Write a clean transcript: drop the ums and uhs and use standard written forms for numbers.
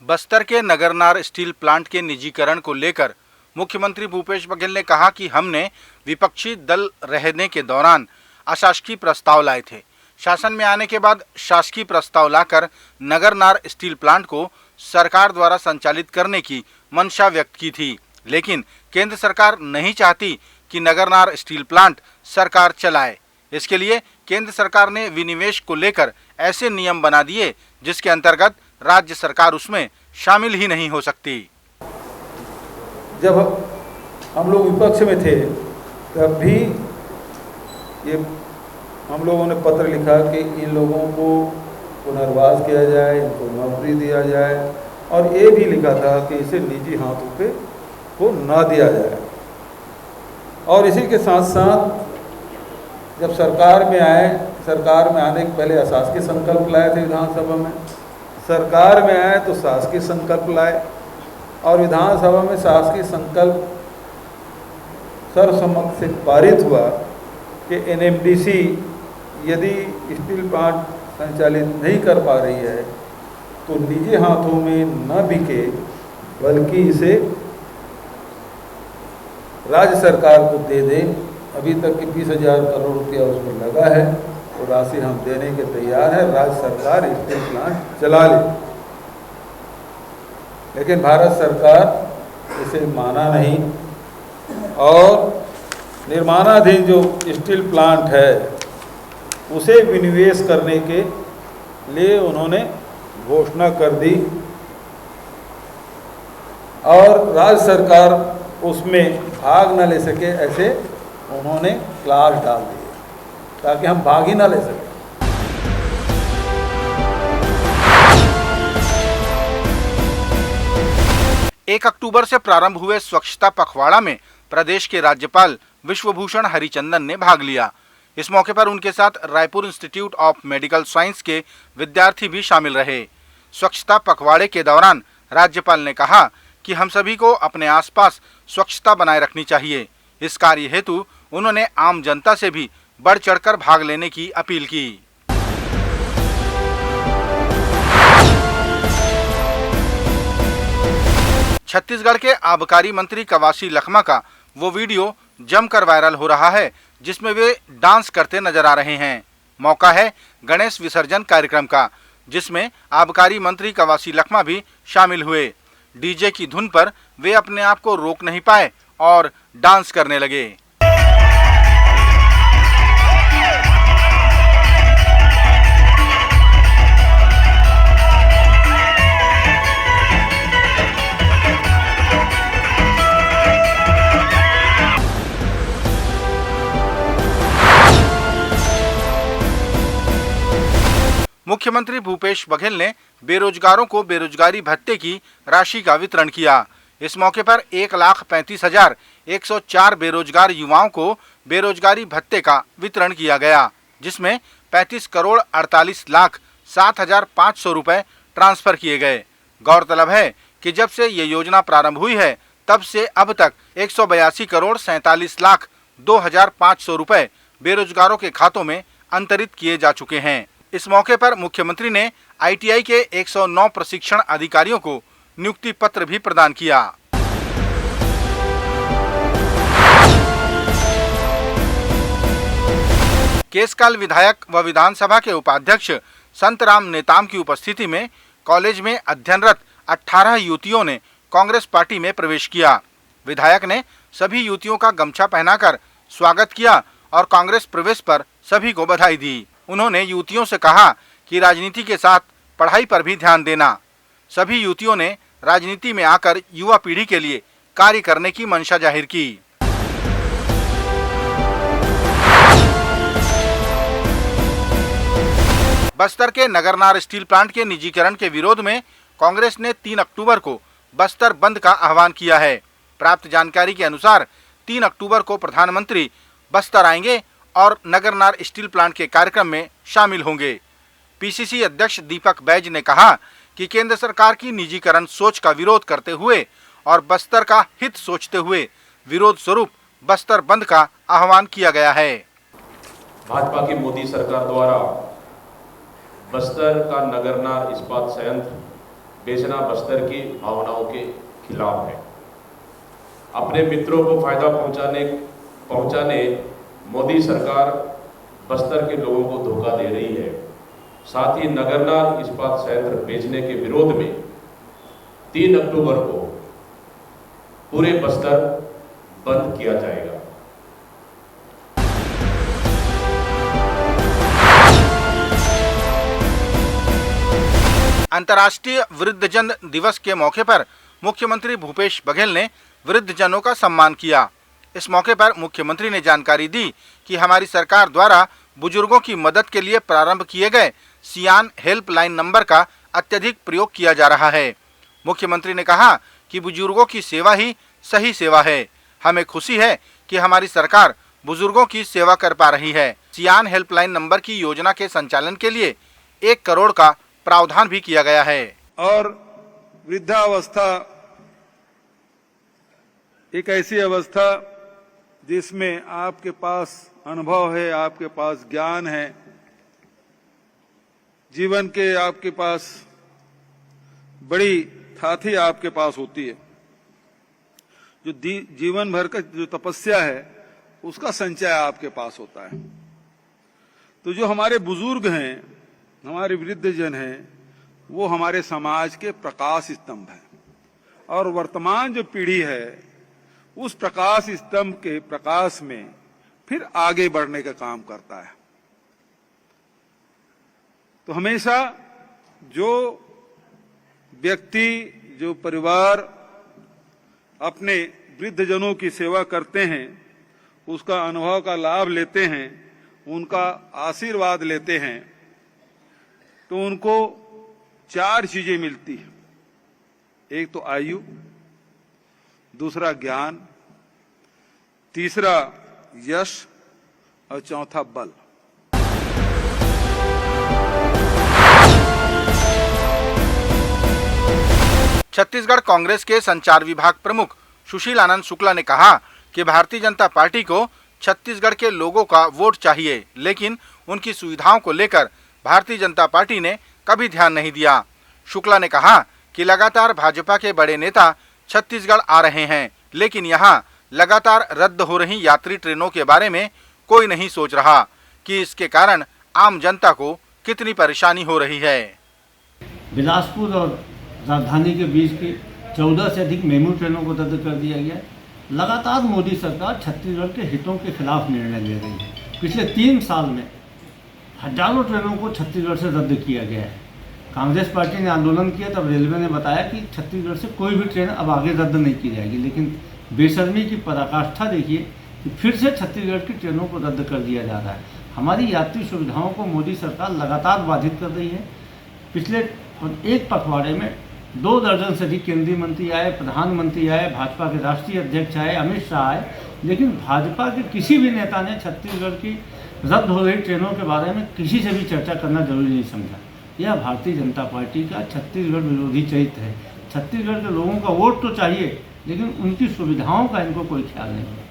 बस्तर के Nagarnar steel plant के निजीकरण को लेकर मुख्यमंत्री भूपेश बघेल ने कहा कि हमने विपक्षी दल रहने के दौरान अशासकीय प्रस्ताव लाए थे। शासन में आने के बाद शासकीय प्रस्ताव लाकर नगरनार स्टील प्लांट को सरकार द्वारा संचालित करने की मंशा व्यक्त की थी, लेकिन केंद्र सरकार नहीं चाहती कि नगरनार स्टील प्लांट सरकार चलाए। इसके लिए केंद्र सरकार ने विनिवेश को लेकर ऐसे नियम बना दिए जिसके अंतर्गत राज्य सरकार उसमें शामिल ही नहीं हो सकती। जब हम लोग विपक्ष में थे तब भी ये हम लोगों ने पत्र लिखा कि इन लोगों को पुनर्वास किया जाए, इनको नौकरी दिया जाए, और ये भी लिखा था कि इसे निजी हाथों पे को ना दिया जाए। और इसी के साथ साथ जब सरकार में आए, सरकार में आने के पहले अशासकीय संकल्प लाए थे विधानसभा में, सरकार में आए तो शासकीय संकल्प लाए, और विधानसभा में शासकीय संकल्प सर्वसम्मति से पारित हुआ कि एनएमडीसी यदि स्टील प्लांट संचालित नहीं कर पा रही है तो निजी हाथों में न बिके बल्कि इसे राज्य सरकार को दे दें। अभी तक की 20,000 करोड़ रुपया उसमें लगा है, वो राशि हम देने के तैयार है, राज्य सरकार स्टील प्लांट चला ले। लेकिन भारत सरकार इसे माना नहीं, और निर्माणाधीन जो स्टील प्लांट है उसे विनिवेश करने के लिए उन्होंने घोषणा कर दी, और राज्य सरकार उसमें भाग न ले सके ऐसे उन्होंने क्लास डाल दिए ताकि हम भाग ही न ले सकें। 1 अक्टूबर से प्रारंभ हुए स्वच्छता पखवाड़ा में प्रदेश के राज्यपाल विश्वभूषण हरिचंदन ने भाग लिया। इस मौके पर उनके साथ Raipur institute of medical science के विद्यार्थी भी शामिल रहे। स्वच्छता पखवाड़े के दौरान राज्यपाल ने कहा कि हम सभी को अपने आसपास स्वच्छता बनाए रखनी चाहिए। इस कार्य हेतु उन्होंने आम जनता से भी बढ़ चढ़कर भाग लेने की अपील की। छत्तीसगढ़ के आबकारी मंत्री कवासी लखमा का वो वीडियो जमकर वायरल हो रहा है जिसमें वे डांस करते नजर आ रहे हैं। मौका है गणेश विसर्जन कार्यक्रम का, जिसमें आबकारी मंत्री कवासी लखमा भी शामिल हुए। डीजे की धुन पर वे अपने आप को रोक नहीं पाए और डांस करने लगे। मुख्यमंत्री भूपेश बघेल ने बेरोजगारों को बेरोजगारी भत्ते की राशि का वितरण किया। इस मौके पर 1,35,104 बेरोजगार युवाओं को बेरोजगारी भत्ते का वितरण किया गया, जिसमें 35,48,07,500 रुपए ट्रांसफर किए गए। गौरतलब है कि जब से ये योजना प्रारंभ हुई है तब से अब तक 182,47,02,500 रुपए बेरोजगारों के खातों में अंतरित किए जा चुके हैं। इस मौके पर मुख्यमंत्री ने आईटीआई के 109 प्रशिक्षण अधिकारियों को नियुक्ति पत्र भी प्रदान किया। केशकाल विधायक व विधानसभा के उपाध्यक्ष संतराम नेताम की उपस्थिति में कॉलेज में अध्ययनरत 18 युवतियों ने कांग्रेस पार्टी में प्रवेश किया। विधायक ने सभी युवतियों का गमछा पहनाकर स्वागत किया और कांग्रेस प्रवेश पर सभी को बधाई दी। उन्होंने युवतियों से कहा कि राजनीति के साथ पढ़ाई पर भी ध्यान देना। सभी युवतियों ने राजनीति में आकर युवा पीढ़ी के लिए कार्य करने की मंशा जाहिर की। बस्तर के नगरनार स्टील प्लांट के निजीकरण के विरोध में कांग्रेस ने 3 अक्टूबर को बस्तर बंद का आह्वान किया है। प्राप्त जानकारी के अनुसार 3 अक्टूबर को प्रधानमंत्री बस्तर आएंगे और नगरनार स्टील प्लांट के कार्यक्रम में शामिल होंगे। पीसीसी अध्यक्ष दीपक बैज ने कहा कि केंद्र सरकार की निजीकरण सोच का विरोध करते हुए और बस्तर का हित सोचते हुए विरोध स्वरूप बस्तर बंद का आह्वान किया गया है। भाजपा की मोदी सरकार द्वारा बस्तर का नगरनार इस्पात संयंत्र बेचना बस्तर की भावनाओं के खिलाफ है। अपने मित्रों को फायदा पहुंचाने मोदी सरकार बस्तर के लोगों को धोखा दे रही है। साथ ही नगरनार इस्पात संयंत्र बेचने के विरोध में 3 अक्टूबर को पूरे बस्तर बंद किया जाएगा। अंतर्राष्ट्रीय वृद्धजन दिवस के मौके पर मुख्यमंत्री भूपेश बघेल ने वृद्धजनों का सम्मान किया। इस मौके पर मुख्यमंत्री ने जानकारी दी कि हमारी सरकार द्वारा बुजुर्गों की मदद के लिए प्रारंभ किए गए सियान हेल्पलाइन नंबर का अत्यधिक प्रयोग किया जा रहा है। मुख्यमंत्री ने कहा कि बुजुर्गों की सेवा ही सही सेवा है। हमें खुशी है कि हमारी सरकार बुजुर्गों की सेवा कर पा रही है। सियान हेल्पलाइन नंबर की योजना के संचालन के लिए 1 करोड़ का प्रावधान भी किया गया है। और वृद्धावस्था एक ऐसी अवस्था जिसमें आपके पास अनुभव है, आपके पास ज्ञान है, जीवन के आपके पास बड़ी थाथी आपके पास होती है। जो जीवन भर का जो तपस्या है उसका संचय आपके पास होता है। तो जो हमारे बुजुर्ग हैं, हमारे वृद्धजन हैं, वो हमारे समाज के प्रकाश स्तंभ हैं और वर्तमान जो पीढ़ी है उस प्रकाश स्तंभ के प्रकाश में फिर आगे बढ़ने का काम करता है। तो हमेशा जो व्यक्ति, जो परिवार अपने वृद्धजनों की सेवा करते हैं, उसका अनुभव का लाभ लेते हैं, उनका आशीर्वाद लेते हैं, तो उनको 4 चीजें मिलती हैं। एक तो आयु, दूसरा ज्ञान, तीसरा यश और चौथा बल। छत्तीसगढ़ कांग्रेस के संचार विभाग प्रमुख सुशील आनंद शुक्ला ने कहा कि भारतीय जनता पार्टी को छत्तीसगढ़ के लोगों का वोट चाहिए, लेकिन उनकी सुविधाओं को लेकर भारतीय जनता पार्टी ने कभी ध्यान नहीं दिया। शुक्ला ने कहा कि लगातार भाजपा के बड़े नेता छत्तीसगढ़ आ रहे हैं, लेकिन यहाँ लगातार रद्द हो रही यात्री ट्रेनों के बारे में कोई नहीं सोच रहा कि इसके कारण आम जनता को कितनी परेशानी हो रही है। बिलासपुर और राजधानी के बीच की 14 से अधिक मेमू ट्रेनों को रद्द कर दिया गया। लगातार मोदी सरकार छत्तीसगढ़ के हितों के खिलाफ निर्णय ले रही है। पिछले 3 साल में हजारों ट्रेनों को छत्तीसगढ़ से रद्द किया गया है। कांग्रेस पार्टी ने आंदोलन किया तब रेलवे ने बताया कि छत्तीसगढ़ से कोई भी ट्रेन अब आगे रद्द नहीं की जाएगी, लेकिन बेशर्मी की पराकाष्ठा देखिए कि फिर से छत्तीसगढ़ की ट्रेनों को रद्द कर दिया जा रहा है। हमारी यात्री सुविधाओं को मोदी सरकार लगातार बाधित कर रही है। पिछले एक पखवाड़े में 2 दर्जन से अधिक केंद्रीय मंत्री आए, प्रधानमंत्री आए, भाजपा के राष्ट्रीय अध्यक्ष आए, अमित शाह आए, लेकिन भाजपा के किसी भी नेता ने छत्तीसगढ़ की रद्द हो रही ट्रेनों के बारे में किसी से भी चर्चा करना जरूरी नहीं समझा। यह भारतीय जनता पार्टी का छत्तीसगढ़ विरोधी चरित्र है। छत्तीसगढ़ के लोगों का वोट तो चाहिए, लेकिन उनकी सुविधाओं का इनको कोई ख्याल नहीं है।